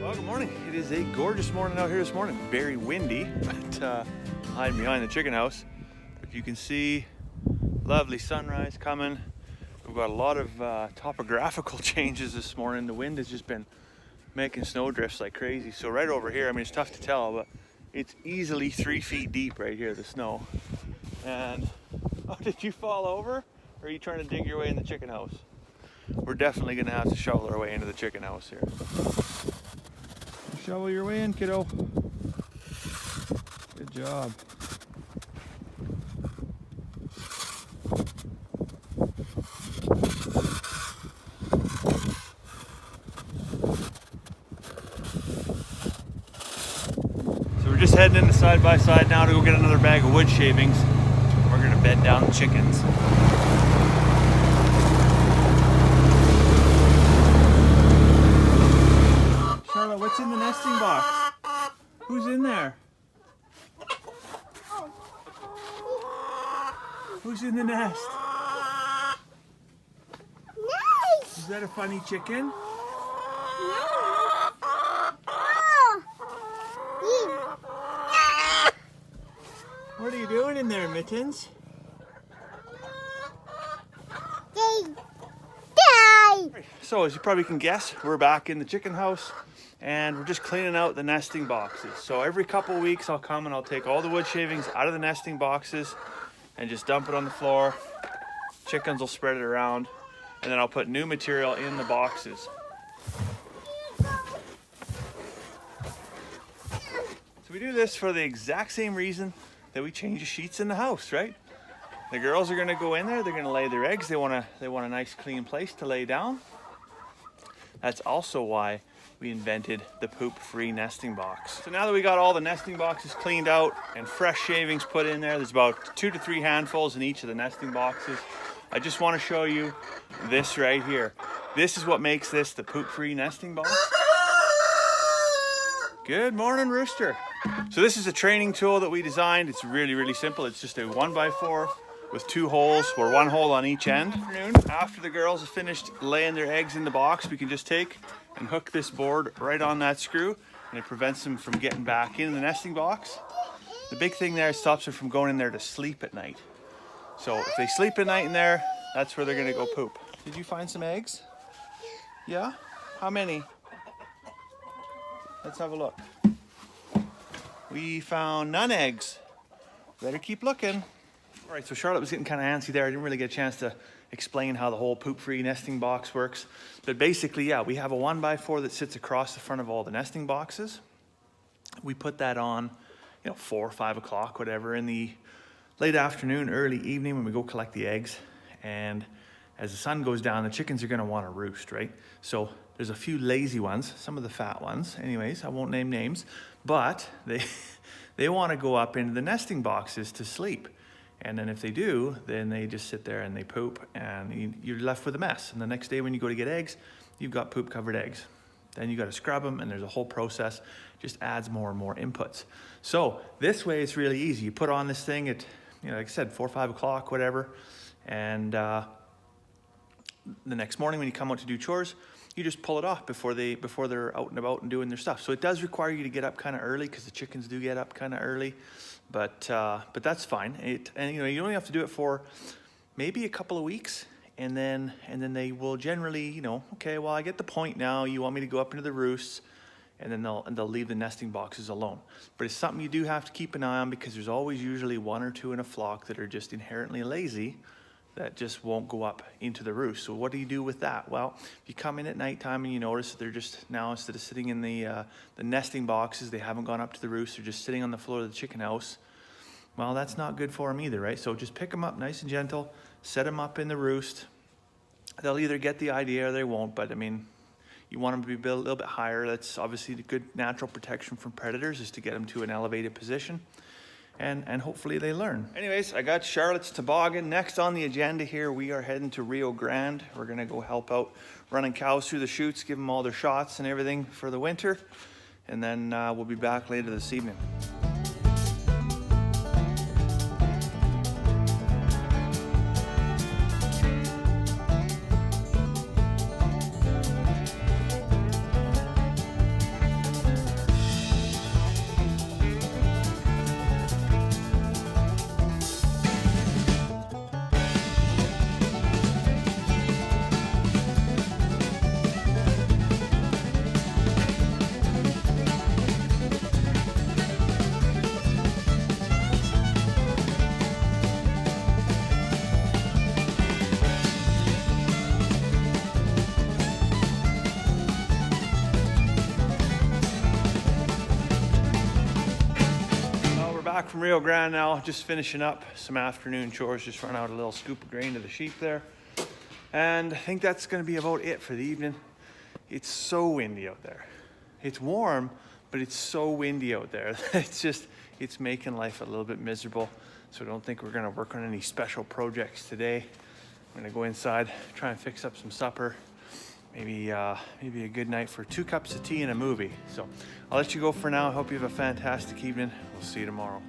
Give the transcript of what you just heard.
Well, good morning. It is a gorgeous morning out here this morning. Very windy, but hiding behind the chicken house. But you can see lovely sunrise coming. We've got a lot of topographical changes this morning. The wind has just been making snow drifts like crazy. So right over here, I mean, it's tough to tell, but it's easily 3 feet deep right here, the snow. And, oh, did you fall over? Or are you trying to dig your way in the chicken house? We're definitely gonna have to shovel our way into the chicken house here. Shovel your way in, kiddo. Good job. So we're just heading into side by side now to go get another bag of wood shavings. We're gonna bed down the chickens. Charlotte, what's in the nesting box? Who's in there? Who's in the nest? Nice. Is that a funny chicken? What are you doing in there, Mittens? So as you probably can guess, we're back in the chicken house and we're just cleaning out the nesting boxes. So every couple weeks I'll come and I'll take all the wood shavings out of the nesting boxes and just dump it on the floor. Chickens will spread it around and then I'll put new material in the boxes. So we do this for the exact same reason that we change the sheets in the house, right? The girls are gonna go in there, they're gonna lay their eggs, they want a nice clean place to lay down. That's also why we invented the poop-free nesting box. So now that we got all the nesting boxes cleaned out and fresh shavings put in there, there's about 2 to 3 handfuls in each of the nesting boxes. I just wanna show you this right here. This is what makes this the poop-free nesting box. Good morning, rooster. So this is a training tool that we designed. It's really, really simple. It's just a 1x4 with 2 holes, or 1 hole on each end. After the girls have finished laying their eggs in the box, we can just take and hook this board right on that screw, and it prevents them from getting back in the nesting box. The big thing there stops them from going in there to sleep at night. So if they sleep at night in there, that's where they're gonna go poop. Did you find some eggs? Yeah? How many? Let's have a look. We found none eggs. Better keep looking. All right, so Charlotte was getting kind of antsy there. I didn't really get a chance to explain how the whole poop-free nesting box works. But basically, yeah, we have a 1x4 that sits across the front of all the nesting boxes. We put that on, 4 or 5 o'clock, whatever, in the late afternoon, early evening when we go collect the eggs. And as the sun goes down, the chickens are gonna wanna roost, right? So there's a few lazy ones, some of the fat ones. Anyways, I won't name names, but they wanna go up into the nesting boxes to sleep. And then if they do, then they just sit there and they poop and you're left with a mess. And the next day when you go to get eggs, you've got poop covered eggs. Then you got to scrub them and there's a whole process, just adds more and more inputs. So this way it's really easy. You put on this thing at, like I said, 4 or 5 o'clock, whatever. And the next morning when you come out to do chores, you just pull it off before they're out and about and doing their stuff. So it does require you to get up kind of early because the chickens do get up kind of early. But that's fine. You only have to do it for maybe a couple of weeks, and then they will generally, okay, well, I get the point now. You want me to go up into the roosts, and then they'll leave the nesting boxes alone. But it's something you do have to keep an eye on because there's always usually 1 or 2 in a flock that are just inherently lazy that just won't go up into the roost. So what do you do with that? Well, if you come in at nighttime and you notice that they're just now, instead of sitting in the nesting boxes, they haven't gone up to the roost, they're just sitting on the floor of the chicken house. Well, that's not good for them either, right? So just pick them up nice and gentle, set them up in the roost. They'll either get the idea or they won't, but I mean, you want them to be built a little bit higher. That's obviously the good natural protection from predators, is to get them to an elevated position. And hopefully they learn. Anyways, I got Charlotte's toboggan. Next on the agenda here, we are heading to Rio Grande. We're gonna go help out running cows through the chutes, give them all their shots and everything for the winter. And then we'll be back later this evening. back from Rio Grande now, just finishing up some afternoon chores, just run out a little scoop of grain to the sheep there. And I think that's gonna be about it for the evening. It's so windy out there. It's warm, but it's so windy out there. It's making life a little bit miserable. So I don't think we're gonna work on any special projects today. I'm gonna go inside, try and fix up some supper. Maybe a good night for 2 cups of tea and a movie. So I'll let you go for now. I hope you have a fantastic evening. We'll see you tomorrow.